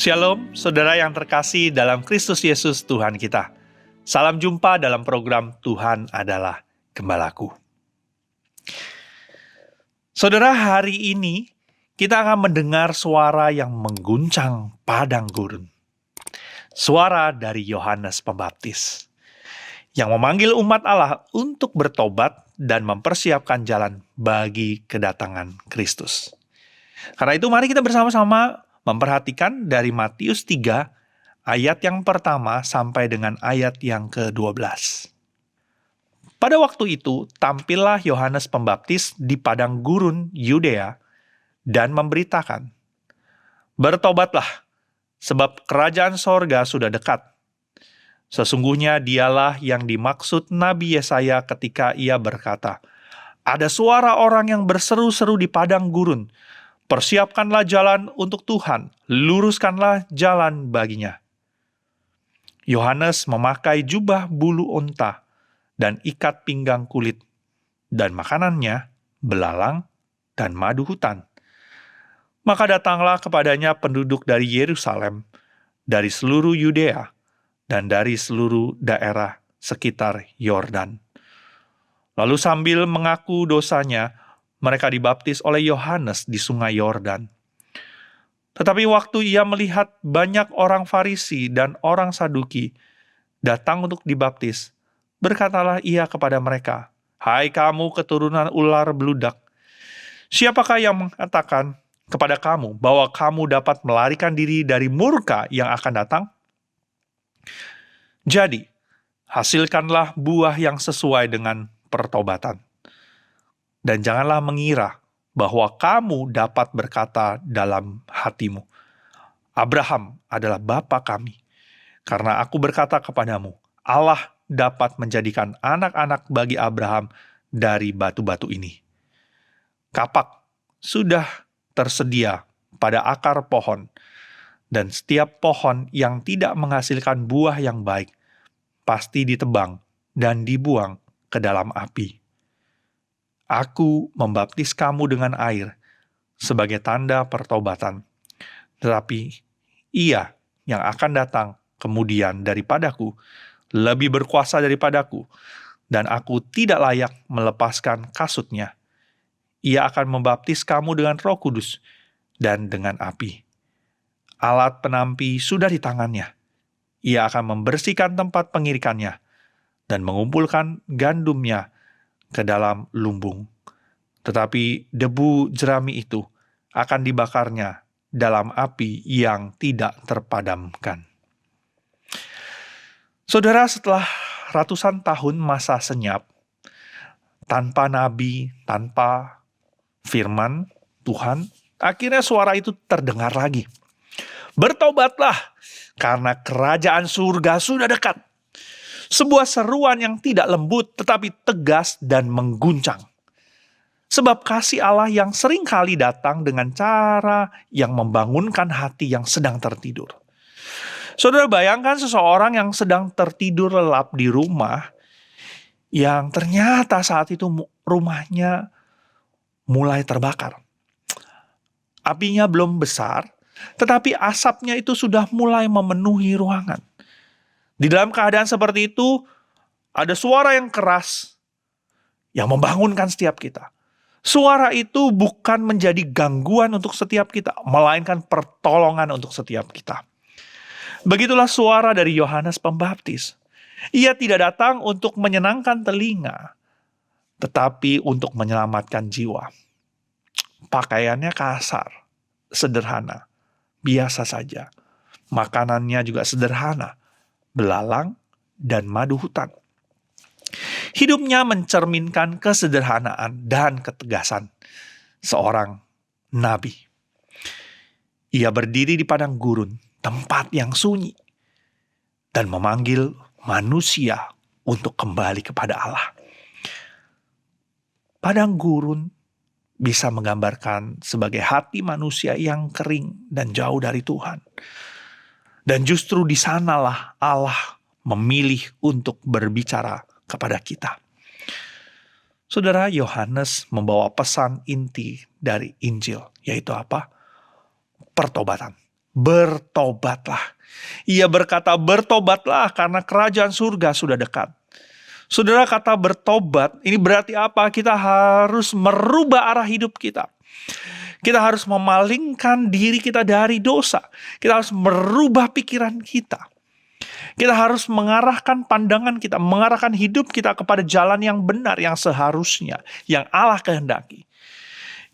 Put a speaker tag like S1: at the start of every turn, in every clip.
S1: Shalom, saudara yang terkasih dalam Kristus Yesus Tuhan kita. Salam jumpa dalam program Tuhan adalah Gembalaku. Saudara, hari ini kita akan mendengar suara yang mengguncang padang gurun. Suara dari Yohanes Pembaptis yang memanggil umat Allah untuk bertobat dan mempersiapkan jalan bagi kedatangan Kristus. Karena itu mari kita bersama-sama memperhatikan dari Matius 3 ayat yang pertama sampai dengan ayat yang ke-12. Pada waktu itu tampillah Yohanes Pembaptis di padang gurun Yudea dan memberitakan, "Bertobatlah, sebab kerajaan sorga sudah dekat." Sesungguhnya dialah yang dimaksud Nabi Yesaya ketika ia berkata, "Ada suara orang yang berseru-seru di padang gurun, persiapkanlah jalan untuk Tuhan, luruskanlah jalan baginya." Yohanes memakai jubah bulu unta dan ikat pinggang kulit, dan makanannya belalang dan madu hutan. Maka datanglah kepadanya penduduk dari Yerusalem, dari seluruh Yudea, dan dari seluruh daerah sekitar Yordan. Lalu sambil mengaku dosanya, mereka dibaptis oleh Yohanes di sungai Yordan. Tetapi waktu ia melihat banyak orang Farisi dan orang Saduki datang untuk dibaptis, berkatalah ia kepada mereka, "Hai kamu keturunan ular beludak, siapakah yang mengatakan kepada kamu bahwa kamu dapat melarikan diri dari murka yang akan datang? Jadi, hasilkanlah buah yang sesuai dengan pertobatan. Dan janganlah mengira bahwa kamu dapat berkata dalam hatimu, 'Abraham adalah bapa kami,' karena aku berkata kepadamu, Allah dapat menjadikan anak-anak bagi Abraham dari batu-batu ini. Kapak sudah tersedia pada akar pohon, dan setiap pohon yang tidak menghasilkan buah yang baik pasti ditebang dan dibuang ke dalam api. Aku membaptis kamu dengan air sebagai tanda pertobatan, tetapi Ia yang akan datang kemudian daripadaku lebih berkuasa daripadaku, dan aku tidak layak melepaskan kasutnya. Ia akan membaptis kamu dengan Roh Kudus dan dengan api. Alat penampi sudah di tangannya. Ia akan membersihkan tempat pengirikannya dan mengumpulkan gandumnya ke dalam lumbung. Tetapi debu jerami itu akan dibakarnya dalam api yang tidak terpadamkan." Saudara, setelah ratusan tahun masa senyap, tanpa nabi, tanpa firman Tuhan, akhirnya suara itu terdengar lagi. "Bertobatlah, karena kerajaan surga sudah dekat." Sebuah seruan yang tidak lembut tetapi tegas dan mengguncang. Sebab kasih Allah yang seringkali datang dengan cara yang membangunkan hati yang sedang tertidur. Saudara, bayangkan seseorang yang sedang tertidur lelap di rumah, yang ternyata saat itu rumahnya mulai terbakar. Apinya belum besar, tetapi asapnya itu sudah mulai memenuhi ruangan. Di dalam keadaan seperti itu, ada suara yang keras yang membangunkan setiap kita. Suara itu bukan menjadi gangguan untuk setiap kita, melainkan pertolongan untuk setiap kita. Begitulah suara dari Yohanes Pembaptis. Ia tidak datang untuk menyenangkan telinga, tetapi untuk menyelamatkan jiwa. Pakaiannya kasar, sederhana, biasa saja. Makanannya juga sederhana, belalang dan madu hutan. Hidupnya mencerminkan kesederhanaan dan ketegasan seorang nabi. Ia berdiri di padang gurun, tempat yang sunyi, dan memanggil manusia untuk kembali kepada Allah. Padang gurun bisa menggambarkan sebagai hati manusia yang kering dan jauh dari Tuhan. Dan justru di sanalah Allah memilih untuk berbicara kepada kita. Saudara, Yohanes membawa pesan inti dari Injil, yaitu apa? Pertobatan. bertobatlah. Ia berkata, bertobatlah karena kerajaan surga sudah dekat. Saudara, kata bertobat ini berarti apa? Kita harus merubah arah hidup kita. Kita harus memalingkan diri kita dari dosa. Kita harus merubah pikiran kita. Kita harus mengarahkan pandangan kita, mengarahkan hidup kita kepada jalan yang benar, yang seharusnya, yang Allah kehendaki.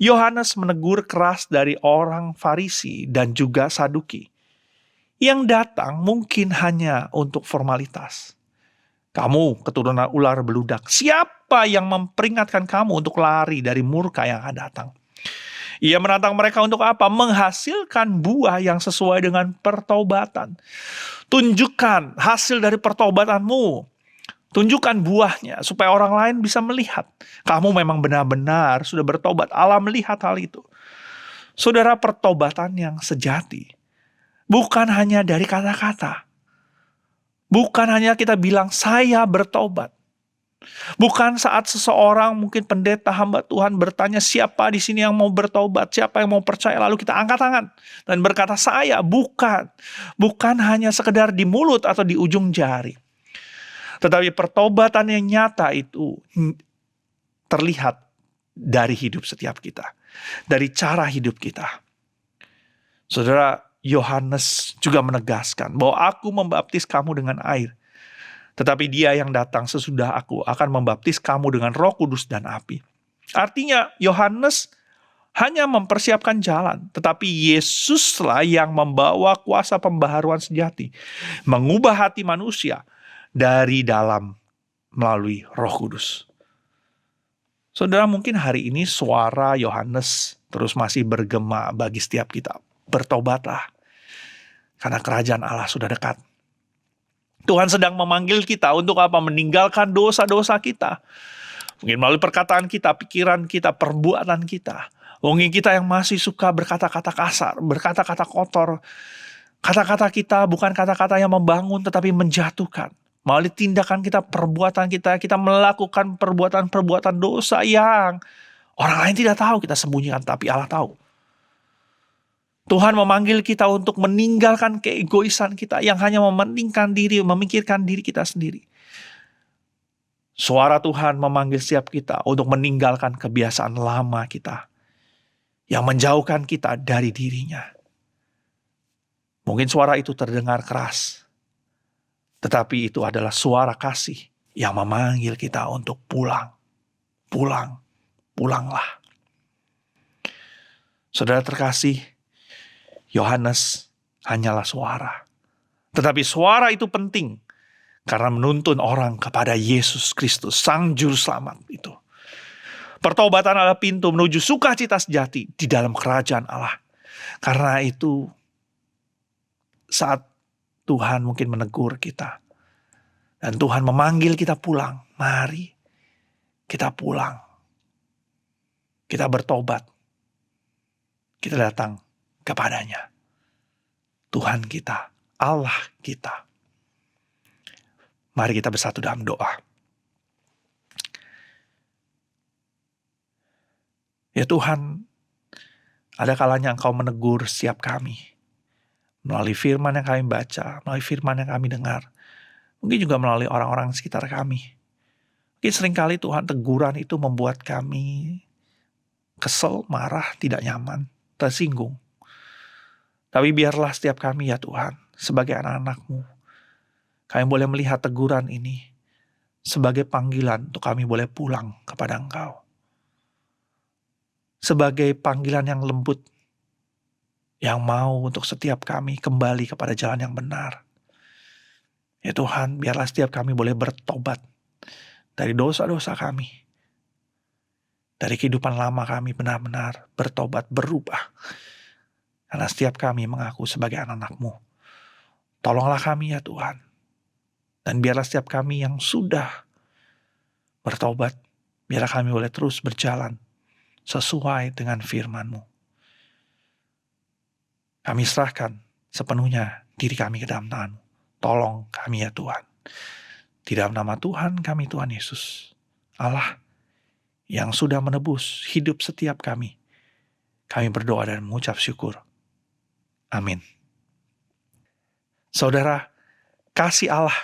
S1: Yohanes menegur keras dari orang Farisi dan juga Saduki, yang datang mungkin hanya untuk formalitas. Kamu keturunan ular beludak, siapa yang memperingatkan kamu untuk lari dari murka yang akan datang? Ia menantang mereka untuk apa? Menghasilkan buah yang sesuai dengan pertobatan. Tunjukkan hasil dari pertobatanmu. Tunjukkan buahnya supaya orang lain bisa melihat. Kamu memang benar-benar sudah bertobat. Allah melihat hal itu. Saudara, pertobatan yang sejati bukan hanya dari kata-kata. Bukan hanya kita bilang saya bertobat. Bukan saat seseorang, mungkin pendeta hamba Tuhan bertanya siapa di sini yang mau bertobat, siapa yang mau percaya, lalu kita angkat tangan dan berkata saya. Bukan hanya sekedar di mulut atau di ujung jari. Tetapi pertobatan yang nyata itu terlihat dari hidup setiap kita, dari cara hidup kita. Saudara, Yohanes juga menegaskan bahwa aku membaptis kamu dengan air. Tetapi dia yang datang sesudah aku akan membaptis kamu dengan Roh Kudus dan api. Artinya Yohanes hanya mempersiapkan jalan. Tetapi Yesuslah yang membawa kuasa pembaharuan sejati. Mengubah hati manusia dari dalam melalui Roh Kudus. Saudara, mungkin hari ini suara Yohanes terus masih bergema bagi setiap kita. Bertobatlah. Karena kerajaan Allah sudah dekat. Tuhan sedang memanggil kita untuk apa? Meninggalkan dosa-dosa kita. Mungkin melalui perkataan kita, pikiran kita, perbuatan kita. Mungkin kita yang masih suka berkata-kata kasar, berkata-kata kotor. Kata-kata kita bukan kata-kata yang membangun tetapi menjatuhkan. Melalui tindakan kita, perbuatan kita melakukan perbuatan-perbuatan dosa yang orang lain tidak tahu, kita sembunyikan, tapi Allah tahu. Tuhan memanggil kita untuk meninggalkan keegoisan kita yang hanya mementingkan diri, memikirkan diri kita sendiri. Suara Tuhan memanggil setiap kita untuk meninggalkan kebiasaan lama kita yang menjauhkan kita dari dirinya. Mungkin suara itu terdengar keras, tetapi itu adalah suara kasih yang memanggil kita untuk pulang. Pulanglah. Saudara terkasih, Yohanes hanyalah suara. Tetapi suara itu penting karena menuntun orang kepada Yesus Kristus, Sang Juru Selamat itu. Pertobatan adalah pintu menuju sukacita sejati di dalam kerajaan Allah. Karena itu saat Tuhan mungkin menegur kita dan Tuhan memanggil kita pulang, mari kita pulang. Kita bertobat. Kita datang kepadanya. Tuhan kita, Allah kita. Mari kita bersatu dalam doa. Ya Tuhan, ada kalanya Engkau menegur setiap kami. Melalui firman yang kami baca, melalui firman yang kami dengar. Mungkin juga melalui orang-orang sekitar kami. Mungkin seringkali Tuhan teguran itu membuat kami kesel, marah, tidak nyaman, tersinggung. Tapi biarlah setiap kami ya Tuhan, sebagai anak-anak-Mu, kami boleh melihat teguran ini sebagai panggilan untuk kami boleh pulang kepada Engkau. Sebagai panggilan yang lembut, yang mau untuk setiap kami kembali kepada jalan yang benar. Ya Tuhan, biarlah setiap kami boleh bertobat dari dosa-dosa kami. Dari kehidupan lama kami benar-benar bertobat, berubah. Karena setiap kami mengaku sebagai anak-anak-Mu. Tolonglah kami ya Tuhan. Dan biarlah setiap kami yang sudah bertobat, biarlah kami boleh terus berjalan sesuai dengan firman-Mu. Kami serahkan sepenuhnya diri kami ke dalam tangan-Mu. Tolong kami ya Tuhan. Di dalam nama Tuhan kami, Tuhan Yesus, Allah yang sudah menebus hidup setiap kami. Kami berdoa dan mengucap syukur. Amin. Saudara, kasih Allah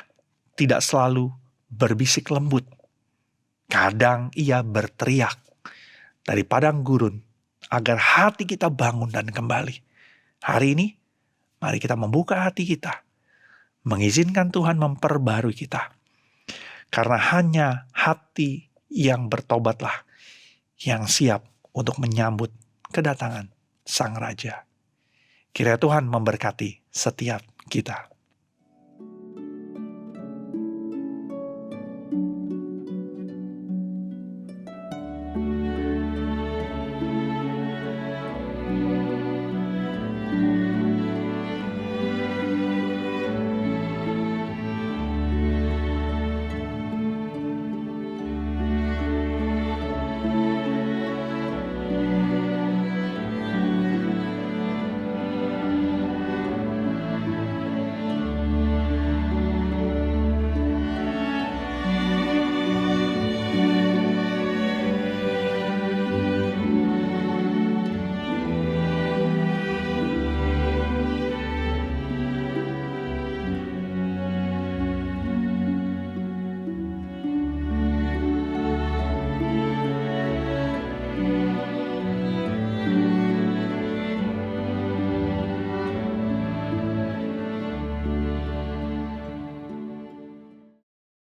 S1: tidak selalu berbisik lembut. Kadang ia berteriak dari padang gurun agar hati kita bangun dan kembali. Hari ini, mari kita membuka hati kita, mengizinkan Tuhan memperbarui kita. Karena hanya hati yang bertobatlah yang siap untuk menyambut kedatangan Sang Raja. Kiranya Tuhan memberkati setiap kita.